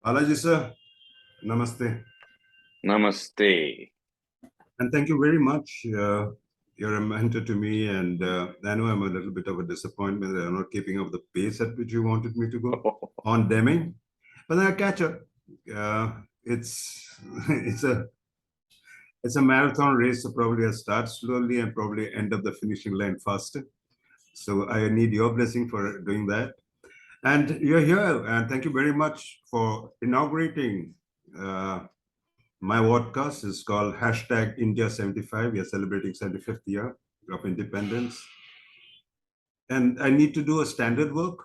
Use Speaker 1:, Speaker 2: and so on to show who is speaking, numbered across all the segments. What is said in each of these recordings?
Speaker 1: Balaji sir, namaste.
Speaker 2: Namaste.
Speaker 1: And thank you very much. You're a mentor to me, and I know I'm a little bit of a disappointment that I'm not keeping up the pace at which you wanted me to go on Deming, but then I catch up. It's it's a it's a marathon race, so probably I start slowly and probably end up the finishing line faster. So I need your blessing for doing that. And you're here, and thank you very much for inaugurating my podcast. Is called hashtag India 75. We are celebrating 75th year of independence. And I need to do a standard work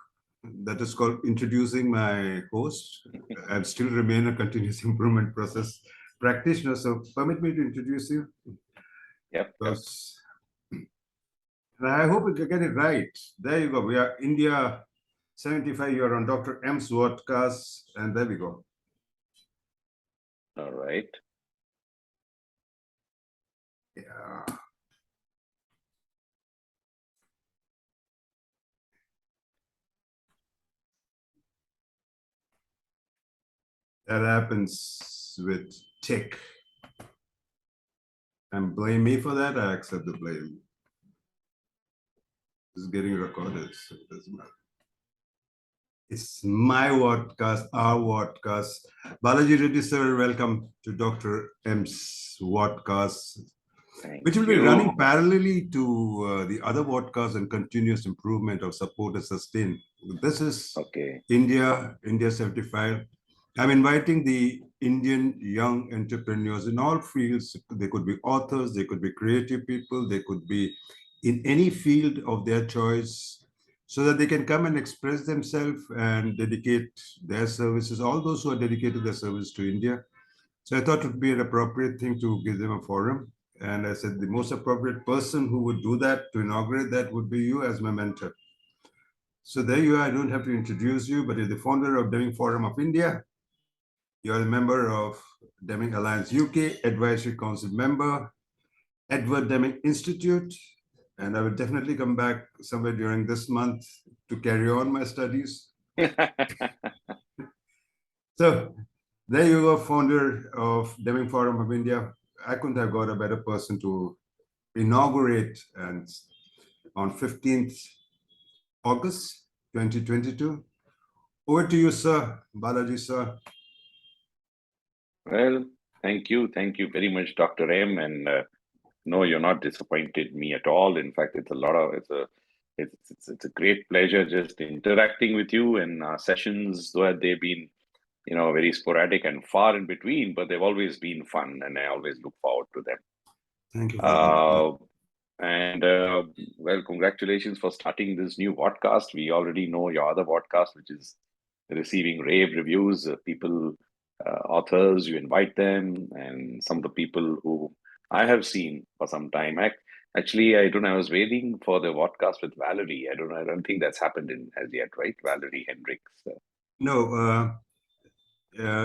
Speaker 1: that is called introducing my host. I still remain a continuous improvement process practitioner. So permit me to introduce you.
Speaker 2: Yep.
Speaker 1: Because, and I hope we can get it right. There you go. We are India 75. You're on Dr. M's Vodcast. And there we go.
Speaker 2: All right.
Speaker 1: Yeah. That happens with tech. And blame me for that, I accept the blame. It's getting recorded, so it doesn't matter. It's my podcast, our podcast. Balaji Reddy, sir, welcome to Dr. M's podcast, which will be running parallelly to the other podcasts and continuous improvement of support and sustain. This is India 75. I'm inviting the Indian young entrepreneurs in all fields. They could be authors, they could be creative people, they could be in any field of their choice, so that they can come and express themselves and dedicate their services, all those who are dedicated their service to India. So I thought it would be an appropriate thing to give them a forum. And I said the most appropriate person who would do that, to inaugurate that, would be you as my mentor. So there you are. I don't have to introduce you, but you're the founder of Deming Forum of India. You're a member of Deming Alliance UK, Advisory Council member, Edward Deming Institute, and I will definitely come back somewhere during this month to carry on my studies. So there you go, founder of Deming Forum of India. I couldn't have got a better person to inaugurate and on 15th August 2022. Over to you, sir. Balaji, sir.
Speaker 2: Well, thank you. Thank you very much, Dr. M. And no, you're not disappointed me at all. In fact, it's a great pleasure just interacting with you. And sessions, though they've been, very sporadic and far in between, but they've always been fun, and I always look forward to them.
Speaker 1: Thank you very much.
Speaker 2: And well, congratulations for starting this new podcast. We already know your other podcast, which is receiving rave reviews. People, authors, you invite them, and some of the people who I have seen for some time. Actually, I don't know. I was waiting for the podcast with Valerie. I don't think that's happened as yet, right? Valerie Hendricks.
Speaker 1: No,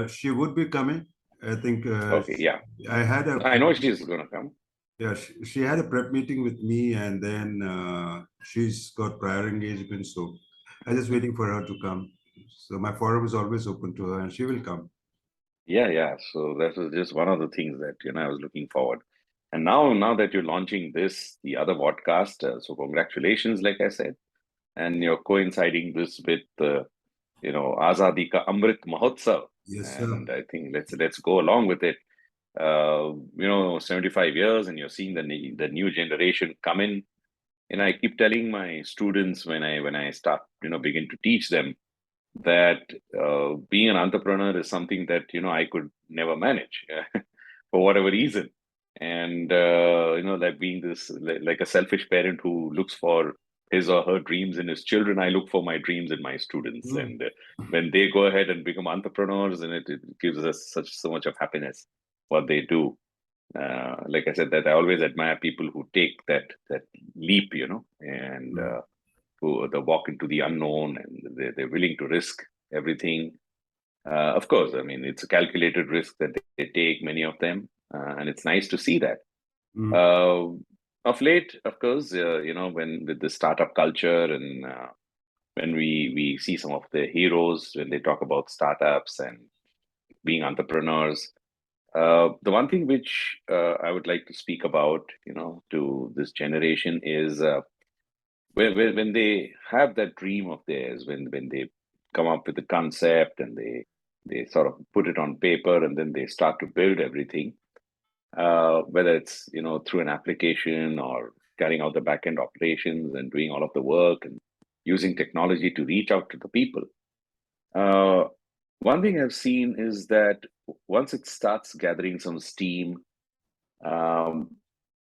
Speaker 1: she would be coming. I think.
Speaker 2: Okay, yeah. I know she's going to come.
Speaker 1: Yeah, she had a prep meeting with me, and then she's got prior engagement. So I'm just waiting for her to come. So my forum is always open to her, and she will come.
Speaker 2: Yeah. So that was just one of the things that I was looking forward. And now that you're launching the other podcast, so congratulations, like I said, and you're coinciding this with Azadi Ka Amrit Mahotsav.
Speaker 1: Yes,
Speaker 2: and
Speaker 1: sir.
Speaker 2: I think let's go along with it. 75 years, and you're seeing the new generation come in. And I keep telling my students when I start begin to teach them that being an entrepreneur is something that I could never manage for whatever reason. And like being this like a selfish parent who looks for his or her dreams in his children, I look for my dreams in my students. And when they go ahead and become entrepreneurs, and it gives us so much of happiness what they do. Like I said, that I always admire people who take that leap, and who they walk into the unknown, and they're willing to risk everything. Of course, I mean, it's a calculated risk that they take, many of them, and it's nice to see that. Of late, of course, when with the startup culture, and when we see some of the heroes when they talk about startups, and being entrepreneurs. The one thing which I would like to speak about, to this generation is when they have that dream of theirs, when they come up with the concept and they sort of put it on paper and then they start to build everything, whether it's through an application or carrying out the back end operations and doing all of the work and using technology to reach out to the people. One thing I've seen is that once it starts gathering some steam, um,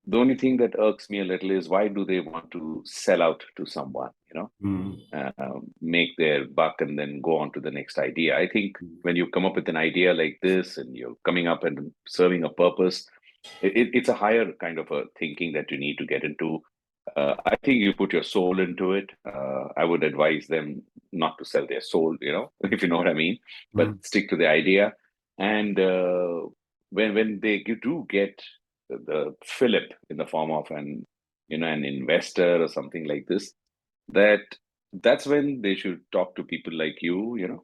Speaker 2: the only thing that irks me a little is why do they want to sell out to someone, make their buck and then go on to the next idea. I think when you come up with an idea like this and you're coming up and serving a purpose, it's a higher kind of a thinking that you need to get into. I think you put your soul into it. I would advise them not to sell their soul, if you know what I mean, but stick to the idea. And when they do get the fillip in the form of an investor or something like this, that's when they should talk to people like you,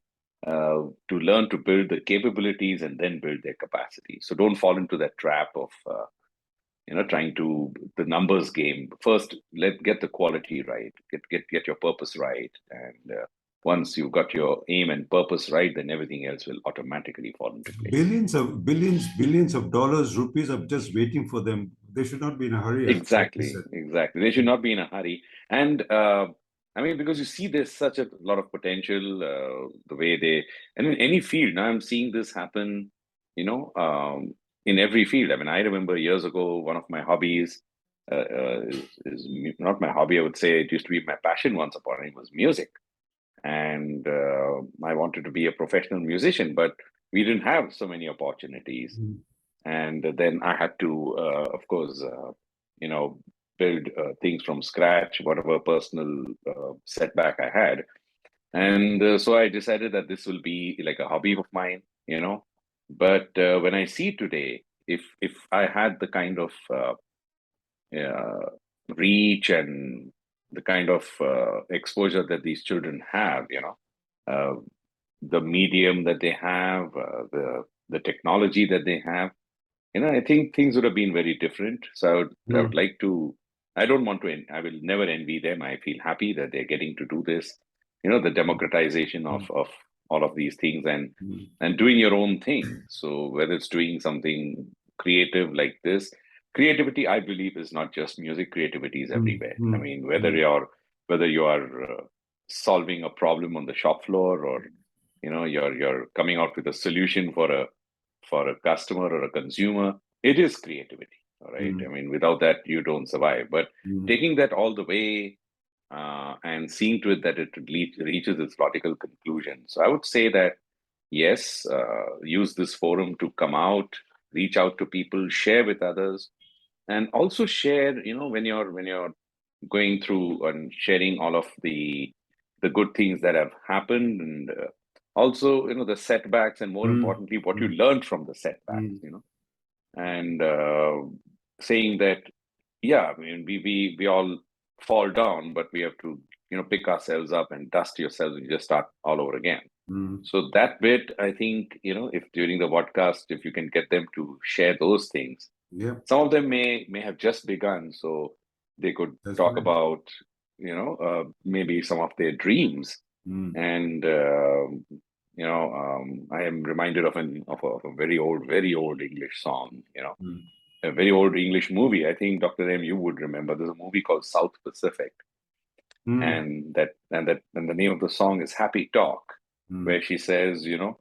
Speaker 2: to learn to build the capabilities and then build their capacity. So don't fall into that trap of trying to the numbers game. First, get the quality right, get your purpose right, and once you've got your aim and purpose right, then everything else will automatically fall into place.
Speaker 1: Billions of dollars, rupees are just waiting for them. They should not be in a hurry.
Speaker 2: Exactly. They should not be in a hurry. And I mean, because you see there's such a lot of potential, the way and in any field, now I'm seeing this happen, in every field. I mean, I remember years ago, one of my hobbies is not my hobby, I would say it used to be my passion once upon a time, was music. And I wanted to be a professional musician, but we didn't have so many opportunities. And then I had to, of course, build things from scratch, whatever personal setback I had. And so I decided that this will be like a hobby of mine, But when I see today, if I had the kind of reach and the kind of exposure that these children have, the medium that they have, the technology that they have, I think things would have been very different. So I would like to. I don't want to. I will never envy them. I feel happy that they're getting to do this. The democratization of all of these things and doing your own thing. So whether it's doing something creative like this, creativity, I believe, is not just music. Creativity is everywhere. I mean, whether you are solving a problem on the shop floor, or you're coming out with a solution for a customer or a consumer, it is creativity. All right. I mean, without that, you don't survive. But taking that all the way and seeing to it that it reaches its logical conclusion. So I would say that, yes, use this forum to come out, reach out to people, share with others, and also share, when you're going through and sharing all of the good things that have happened, and also, the setbacks, and more importantly, what you learned from the setbacks, and saying that, yeah, I mean, we all fall down, but we have to, pick ourselves up and dust yourselves and just start all over again. So that bit, I think, if during the podcast, if you can get them to share those things, some of them may have just begun, so they could talk about, maybe some of their dreams. And I am reminded of a very old English song, a very old English movie. I think, Dr. M, you would remember. There's a movie called South Pacific, and the name of the song is Happy Talk, where she says, you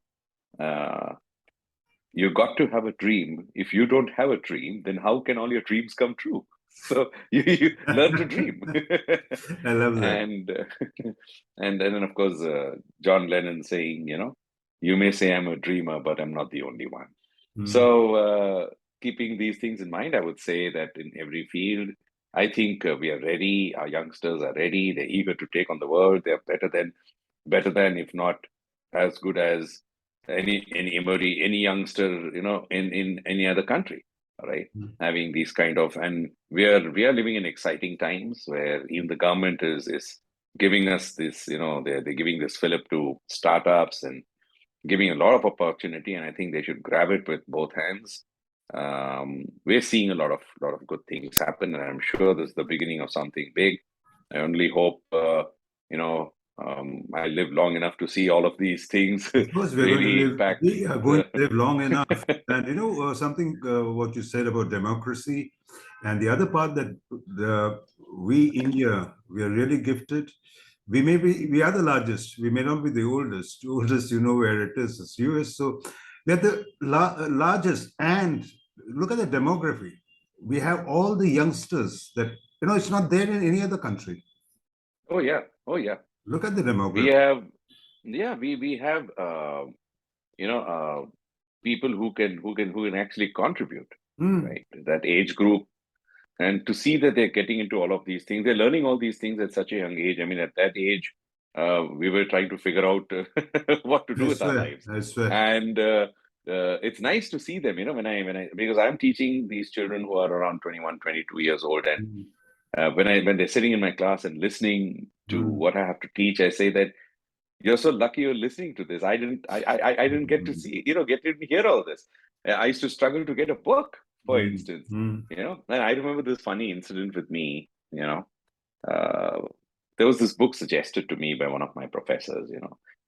Speaker 2: got to have a dream. If you don't have a dream, then how can all your dreams come true? So you learn to dream.
Speaker 1: I love that.
Speaker 2: And then, of course, John Lennon saying, you may say I'm a dreamer, but I'm not the only one. So keeping these things in mind, I would say that in every field, I think we are ready. Our youngsters are ready. They're eager to take on the world. They're better than, if not as good as any youngster, in any other country. All right. Having these kind of, and we are living in exciting times where even the government is giving us this, they're giving this fillip to startups, and giving a lot of opportunity, and I think they should grab it with both hands. We're seeing a lot of good things happen, and I'm sure this is the beginning of something big. I only hope I live long enough to see all of these things
Speaker 1: Of course, we're going to
Speaker 2: really
Speaker 1: live.
Speaker 2: impact
Speaker 1: We are going
Speaker 2: the.
Speaker 1: to live long enough. And something what you said about democracy, and the other part that we India, we are really gifted. We are the largest. We may not be the oldest. Oldest, you know where it is. It's US. So we are the largest. And look at the demography. We have all the youngsters that it's not there in any other country.
Speaker 2: Oh yeah, oh yeah.
Speaker 1: Look at the
Speaker 2: We
Speaker 1: demography.
Speaker 2: have, yeah, we have people who can actually contribute, right? That age group, and to see that they're getting into all of these things, they're learning all these things at such a young age. I mean, at that age, we were trying to figure out what to do with our lives,
Speaker 1: I swear.
Speaker 2: and it's nice to see them. When I because I'm teaching these children who are around 21, 22 years old, and when they're sitting in my class and listening to what I have to teach, I say that you're so lucky you're listening to this. I didn't get to see, get to hear all this. I used to struggle to get a book, for instance, and I remember this funny incident with me, uh, there was this book suggested to me by one of my professors,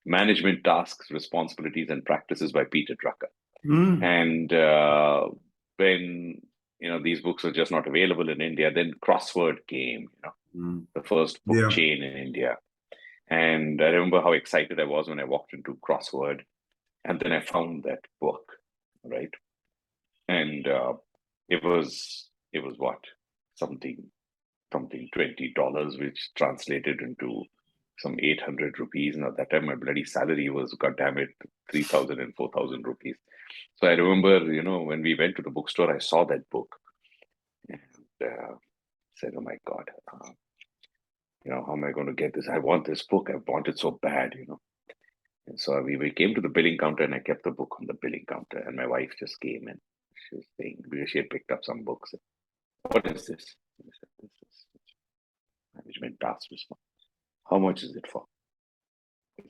Speaker 2: Management Tasks, Responsibilities and Practices by Peter Drucker. And when, these books were just not available in India, then Crossword came, the first book chain in India. And I remember how excited I was when I walked into Crossword, and then I found that book, right? And it was what, something $20, which translated into some 800 rupees. And at that time, my bloody salary was, goddamn it, 3,000 and 4,000 rupees. So I remember, when we went to the bookstore, I saw that book, and said, "Oh my God." How am I going to get this? I want this book. I want it so bad, And so we came to the billing counter, and I kept the book on the billing counter. And my wife just came in. She was saying, because she had picked up some books. "What is this?" I said, "This is Management Task Response. How much is it for?"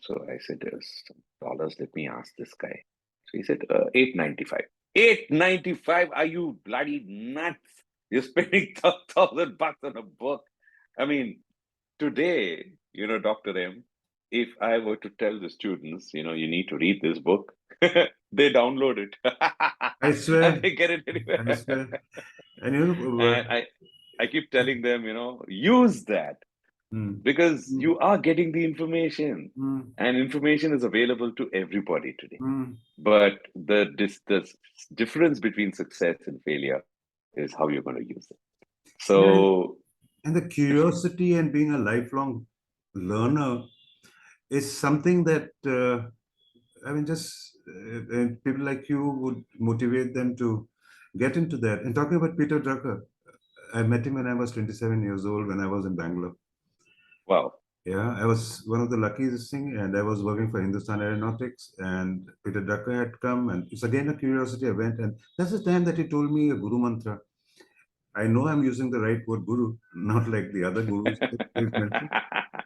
Speaker 2: So I said, "Some dollars. Let me ask this guy." So he said, $8.95. $8.95? Are you bloody nuts? You're spending $1,000 on a book. I mean, today, Dr. M, if I were to tell the students, you need to read this book, they download it.
Speaker 1: I swear.
Speaker 2: And they get it anywhere.
Speaker 1: I swear. And
Speaker 2: And I keep telling them, use that, because you are getting the information, and information is available to everybody today. But the difference between success and failure is how you're going to use it. So,
Speaker 1: and the curiosity and being a lifelong learner is something that just people like you would motivate them to get into that. And talking about Peter Drucker, I met him when I was 27 years old, when I was in Bangalore.
Speaker 2: wow.
Speaker 1: Yeah, I was one of the luckiest thing, and I was working for Hindustan Aeronautics, and Peter Drucker had come, and it's again a curiosity. I went, and that's the time that he told me a Guru mantra. I know I'm using the right word, Guru, not like the other gurus.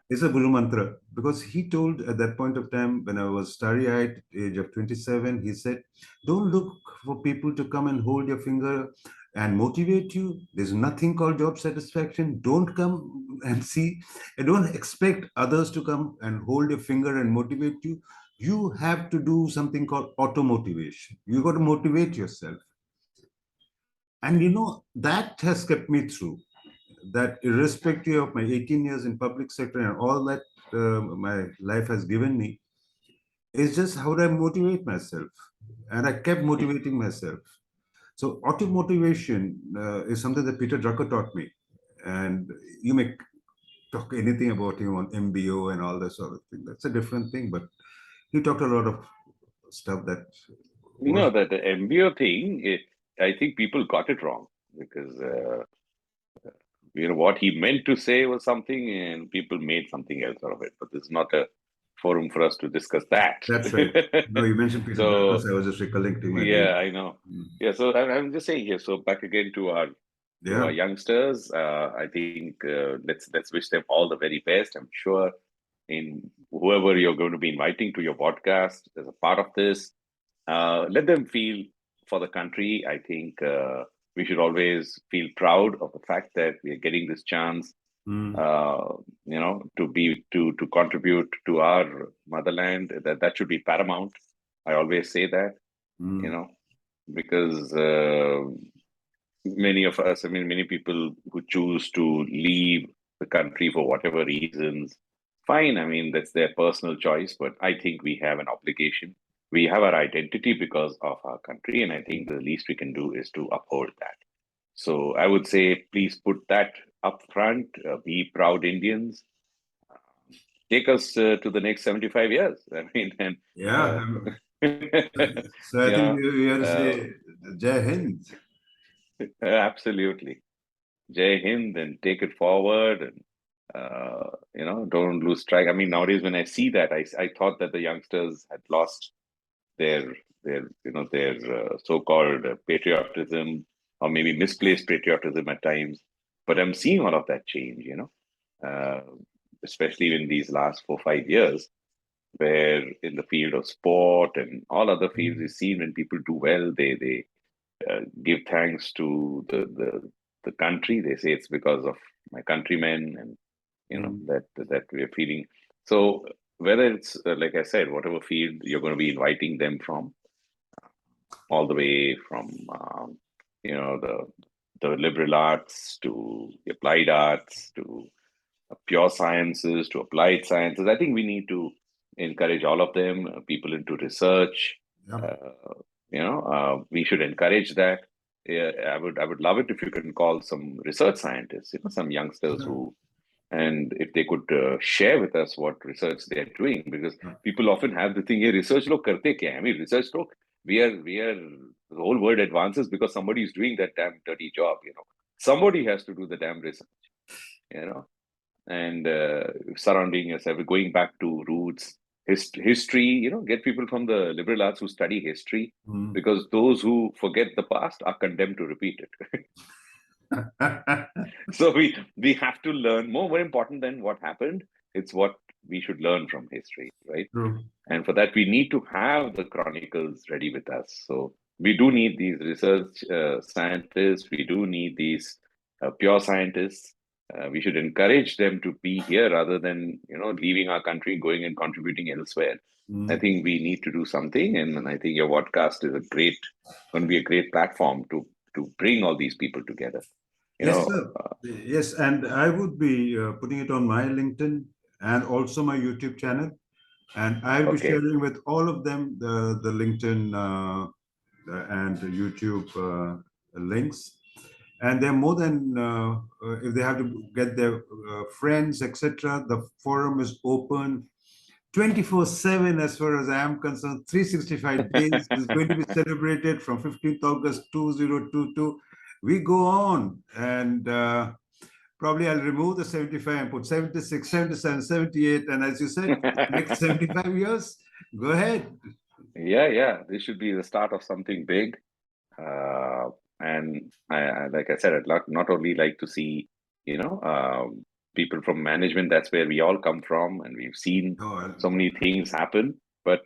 Speaker 1: It's a Guru mantra, because he told at that point of time when I was starry-eyed, age of 27, he said, "Don't look for people to come and hold your finger and motivate you. There's nothing called job satisfaction. Don't come and see, and don't expect others to come and hold your finger and motivate you. You have to do something called auto-motivation. You got to motivate yourself." And that has kept me through. That irrespective of my 18 years in public sector and all that my life has given me, is just how do I motivate myself. And I kept motivating myself. So auto-motivation is something that Peter Drucker taught me. And you may talk anything about him on MBO and all that sort of thing. That's a different thing, but he talked a lot of stuff that
Speaker 2: that the MBO thing, I think people got it wrong, because what he meant to say was something, and people made something else out of it. But this is not a forum for us to discuss that.
Speaker 1: That's right. No, you mentioned Peter Drucker, so I was just recollecting.
Speaker 2: Yeah, I know. Yeah, so I'm just saying here. So back again to our youngsters. I think let's wish them all the very best. I'm sure in whoever you're going to be inviting to your podcast as a part of this. Let them feel for the country. I think we should always feel proud of the fact that we are getting this chance,
Speaker 1: Mm,
Speaker 2: to contribute to our motherland. That should be paramount. I always say that, you
Speaker 1: mm,
Speaker 2: know, because many of us, I mean, many people who choose to leave the country for whatever reasons, fine. I mean, that's their personal choice, but I think we have an obligation. We have our identity because of our country, and I think the least we can do is to uphold that. So I would say, please put that up front. Be proud Indians. Take us to the next 75 years. I mean, and
Speaker 1: yeah.
Speaker 2: uh,
Speaker 1: So I
Speaker 2: you
Speaker 1: think
Speaker 2: know,
Speaker 1: we have to
Speaker 2: uh,
Speaker 1: say Jai Hind.
Speaker 2: absolutely. Jai Hind, and take it forward, and don't lose track. I mean, nowadays when I see that, I thought that the youngsters had lost their their so-called patriotism, or maybe misplaced patriotism at times. But I'm seeing all of that change, uh, especially in these last 4 5 years, where in the field of sport and all other fields, we've seen when people do well, they give thanks to the country. They say it's because of my countrymen, and
Speaker 1: Mm,
Speaker 2: that we're feeling. So whether it's like I said, whatever field you're going to be inviting them from, all the way from the liberal arts to the applied arts to pure sciences to applied sciences. I think we need to encourage all of them, people into research.
Speaker 1: yeah.
Speaker 2: We should encourage that. Yeah, I would love it if you can call some research scientists, some youngsters
Speaker 1: Yeah.
Speaker 2: who, and if they could share with us what research they're doing, because people often have the thing, "Hey, research log karte kya hai?" I mean, research log, we are the whole world advances because somebody is doing that damn dirty job. Somebody has to do the damn research. You know, and surrounding yourself, going back to roots, history. Get people from the liberal arts who study history,
Speaker 1: Mm.
Speaker 2: because those who forget the past are condemned to repeat it. So we have to learn more important than what happened. It's what we should learn from history, right?
Speaker 1: True.
Speaker 2: And for that, we need to have the chronicles ready with us. So we do need these research scientists. We do need these pure scientists. We should encourage them to be here rather than leaving our country, going and contributing elsewhere. I
Speaker 1: Mm.
Speaker 2: think we need to do something, and I think your podcast is going to be a great platform to bring all these people together. You
Speaker 1: Yes,
Speaker 2: know,
Speaker 1: sir. Yes, and I would be putting it on my LinkedIn and also my YouTube channel, and I'll be
Speaker 2: okay,
Speaker 1: sharing with all of them the LinkedIn and the YouTube links. And they're more than if they have to get their friends, etc. The forum is open 24/7 as far as I am concerned. 365 days is going to be celebrated from 15th August 2022. We go on, and probably I'll remove the 75 and put 76, 77, 78. And as you said, next 75 years, go ahead.
Speaker 2: yeah. This should be the start of something big. Uh, and like I said, I'd not only like to see, people from management. That's where we all come from, and we've seen
Speaker 1: Oh,
Speaker 2: so many things happen. But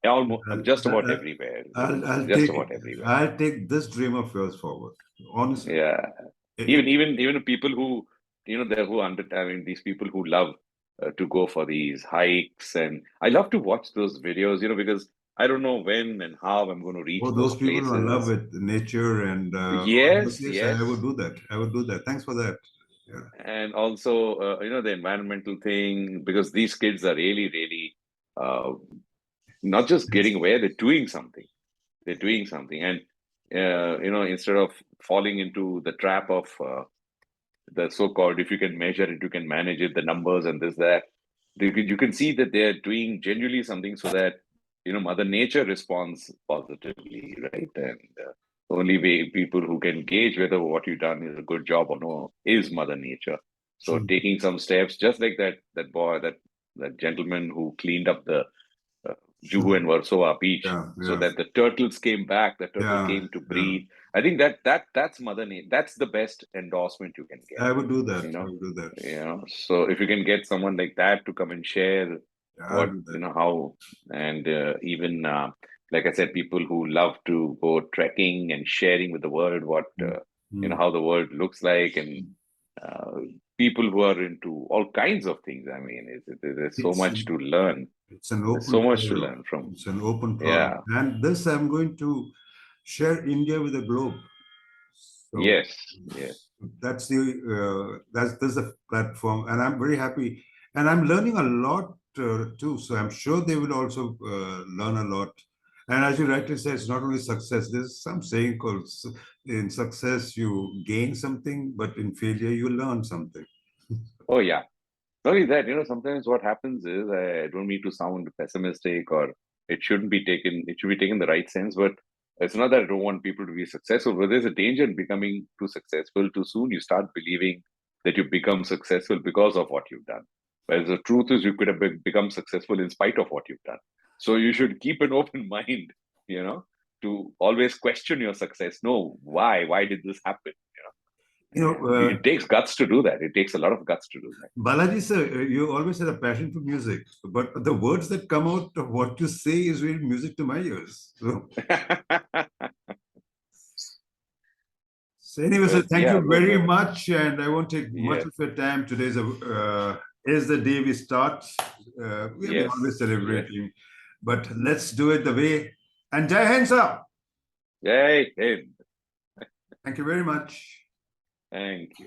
Speaker 2: almost
Speaker 1: I'll,
Speaker 2: just about
Speaker 1: I'll,
Speaker 2: everywhere,
Speaker 1: I'll
Speaker 2: just
Speaker 1: take
Speaker 2: about everywhere.
Speaker 1: I'll take this dream of yours forward. Honestly,
Speaker 2: Yeah,
Speaker 1: it,
Speaker 2: even people who there who I mean, these people who love to go for these hikes, and I love to watch those videos, because I don't know when and how I'm going to reach
Speaker 1: all
Speaker 2: those
Speaker 1: those people who are in love
Speaker 2: places.
Speaker 1: with nature and all those,
Speaker 2: Yes,
Speaker 1: yes, I would
Speaker 2: yes.
Speaker 1: do that. I would do that. Thanks for that. Yeah.
Speaker 2: And also the environmental thing, because these kids are really really uh, not just getting away, they're doing something. And instead of falling into the trap of the so-called, if you can measure it, you can manage it, the numbers and this that, you can see that they're doing genuinely something, so that mother nature responds positively, right? And only way people who can gauge whether what you've done is a good job or no is mother nature. So
Speaker 1: True.
Speaker 2: taking some steps, just like that boy, that gentleman who cleaned up the Juhu and Warsaw beach,
Speaker 1: Yeah,
Speaker 2: so
Speaker 1: yeah.
Speaker 2: that the turtles came back. The turtle
Speaker 1: Yeah,
Speaker 2: came to
Speaker 1: yeah.
Speaker 2: breed. I think that's Mother Nature. That's the best endorsement you can get.
Speaker 1: I would do that.
Speaker 2: You
Speaker 1: I
Speaker 2: know,
Speaker 1: would do that.
Speaker 2: So if you can get someone like that to come and share
Speaker 1: Yeah, I'll
Speaker 2: what
Speaker 1: do that.
Speaker 2: how, and even like I said, people who love to go trekking and sharing with the world what how the world looks like, and uh, people who are into all kinds of things. I mean, there's so
Speaker 1: It's
Speaker 2: much to learn.
Speaker 1: it's an
Speaker 2: There's so
Speaker 1: open
Speaker 2: much to
Speaker 1: forum.
Speaker 2: learn from.
Speaker 1: It's an open forum.
Speaker 2: Yeah.
Speaker 1: And this I'm going to share India with the globe. So
Speaker 2: Yes. Yes.
Speaker 1: that's the platform, and I'm very happy. And I'm learning a lot too. So I'm sure they will also learn a lot. And as you rightly said, it's not only success. There's some saying called in success you gain something, but in failure you learn something.
Speaker 2: Oh yeah. Not only that, sometimes what happens is, I don't mean to sound pessimistic, or it should be taken in the right sense, but it's not that I don't want people to be successful, but there's a danger in becoming too successful too soon. You start believing that you become successful because of what you've done. Whereas the truth is you could have become successful in spite of what you've done. So you should keep an open mind, to always question your success. No, why? Why did this happen? And it takes guts to do that. It takes a lot of guts to do that.
Speaker 1: Balaji sir, you always had a passion for music, but the words that come out of what you say is really music to my ears. So anyway, sir, thank you very much, and I won't take much of your time. Today is the day we start. We'll be always celebrating, but let's do it the way. And Jai Hind sir.
Speaker 2: Jai Hind.
Speaker 1: Thank you very much.
Speaker 2: Thank you.